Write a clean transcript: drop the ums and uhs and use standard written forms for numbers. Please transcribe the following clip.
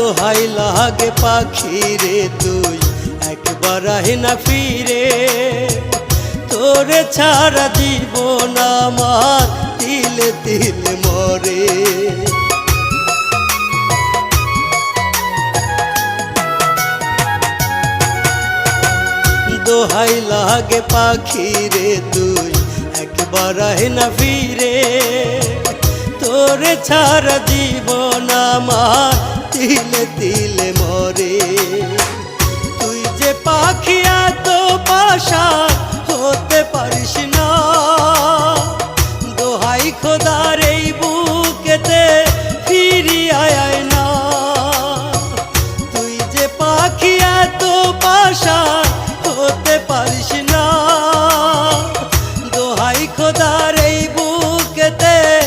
দোহাই লাগে পাখি রে তুই একবার আহি না ফিরে, তোরে ছাড়া জীবন আমার তিলে তিলে মরে। দোহাই লাগে পাখি রে তুই একবার আহি না ফিরে, তোরে ছাড়া জীবন আমার তিলে তিলে মরে। তুই যে পাখি এত পাশান হতে পারিস না, দোহাই খোদার এই